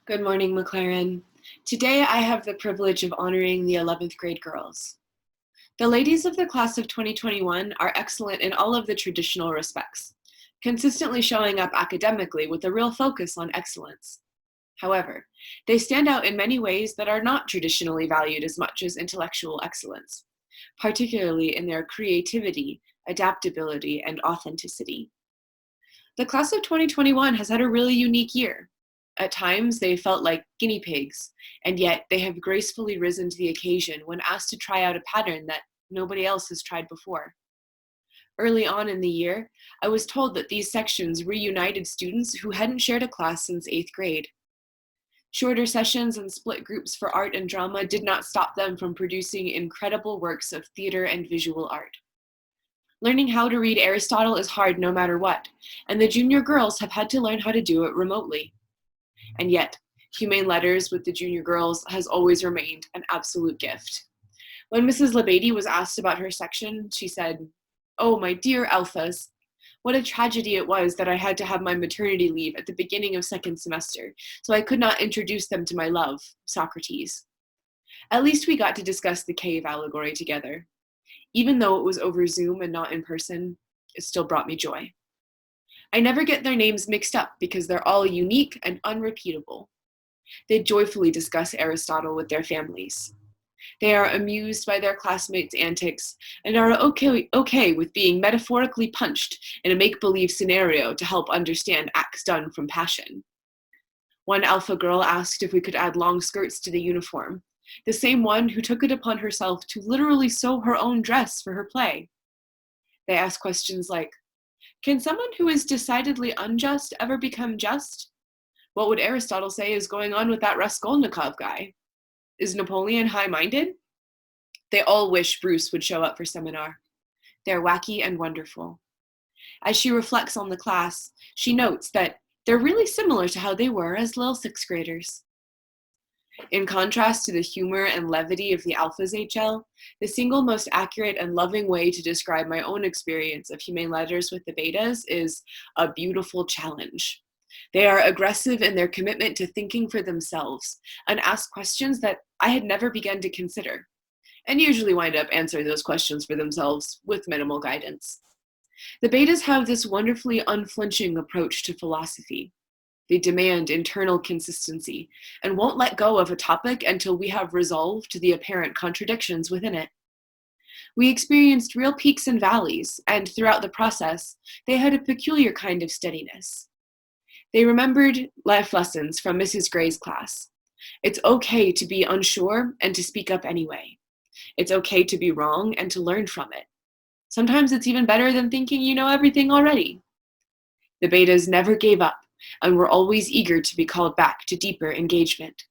Good morning, MacLaren. Today I have the privilege of honoring the 11th grade girls. The ladies of the class of 2021 are excellent in all of the traditional respects, consistently showing up academically with a real focus on excellence. However, they stand out in many ways that are not traditionally valued as much as intellectual excellence, particularly in their creativity, adaptability, and authenticity. The class of 2021 has had a really unique year. At times, they felt like guinea pigs, and yet they have gracefully risen to the occasion when asked to try out a pattern that nobody else has tried before. Early on in the year, I was told that these sections reunited students who hadn't shared a class since 8th grade. Shorter sessions and split groups for art and drama did not stop them from producing incredible works of theater and visual art. Learning how to read Aristotle is hard no matter what, and the junior girls have had to learn how to do it remotely. And yet, humane letters with the junior girls has always remained an absolute gift. When Mrs. Labady was asked about her section, she said, "Oh, my dear alphas, what a tragedy it was that I had to have my maternity leave at the beginning of second semester, so I could not introduce them to my love, Socrates. At least we got to discuss the cave allegory together. Even though it was over Zoom and not in person, it still brought me joy. I never get their names mixed up because they're all unique and unrepeatable. They joyfully discuss Aristotle with their families. They are amused by their classmates' antics and are okay with being metaphorically punched in a make-believe scenario to help understand acts done from passion. One alpha girl asked if we could add long skirts to the uniform, the same one who took it upon herself to literally sew her own dress for her play. They asked questions like, can someone who is decidedly unjust ever become just? What would Aristotle say is going on with that Raskolnikov guy? Is Napoleon high-minded? They all wish Bruce would show up for seminar. They're wacky and wonderful. As she reflects on the class, she notes that they're really similar to how they were as little sixth graders. In contrast to the humor and levity of the Alphas HL, the single most accurate and loving way to describe my own experience of humane letters with the Betas is a beautiful challenge. They are aggressive in their commitment to thinking for themselves and ask questions that I had never begun to consider, and usually wind up answering those questions for themselves with minimal guidance. The Betas have this wonderfully unflinching approach to philosophy. They demand internal consistency and won't let go of a topic until we have resolved the apparent contradictions within it. We experienced real peaks and valleys, and throughout the process, they had a peculiar kind of steadiness. They remembered life lessons from Mrs. Gray's class. It's okay to be unsure and to speak up anyway. It's okay to be wrong and to learn from it. Sometimes it's even better than thinking you know everything already. The Betas never gave up and were always eager to be called back to deeper engagement.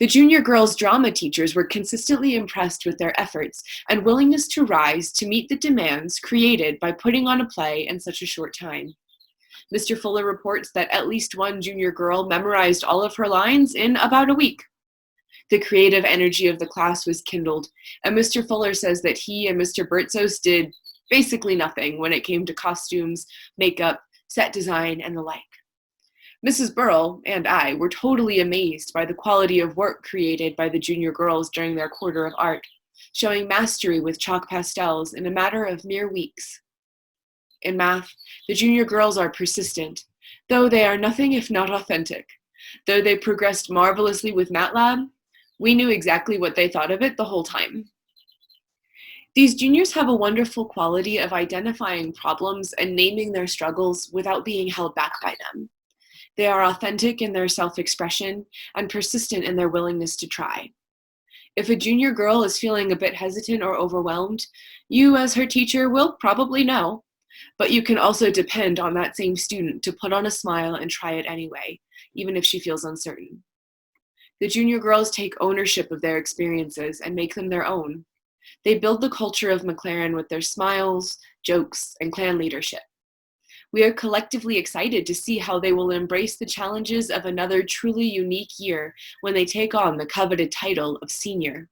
The junior girls' drama teachers were consistently impressed with their efforts and willingness to rise to meet the demands created by putting on a play in such a short time. Mr. Fuller reports that at least one junior girl memorized all of her lines in about a week. The creative energy of the class was kindled, and Mr. Fuller says that he and Mr. Bertzos did basically nothing when it came to costumes, makeup, set design, and the like. Mrs. Burrell and I were totally amazed by the quality of work created by the junior girls during their quarter of art, showing mastery with chalk pastels in a matter of mere weeks. In math, the junior girls are persistent, though they are nothing if not authentic. Though they progressed marvelously with MATLAB, we knew exactly what they thought of it the whole time. These juniors have a wonderful quality of identifying problems and naming their struggles without being held back by them. They are authentic in their self-expression and persistent in their willingness to try. If a junior girl is feeling a bit hesitant or overwhelmed, you as her teacher will probably know, but you can also depend on that same student to put on a smile and try it anyway, even if she feels uncertain. The junior girls take ownership of their experiences and make them their own. They build the culture of MacLaren with their smiles, jokes, and clan leadership. We are collectively excited to see how they will embrace the challenges of another truly unique year when they take on the coveted title of senior.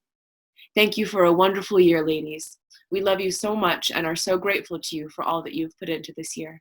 Thank you for a wonderful year, ladies. We love you so much and are so grateful to you for all that you've put into this year.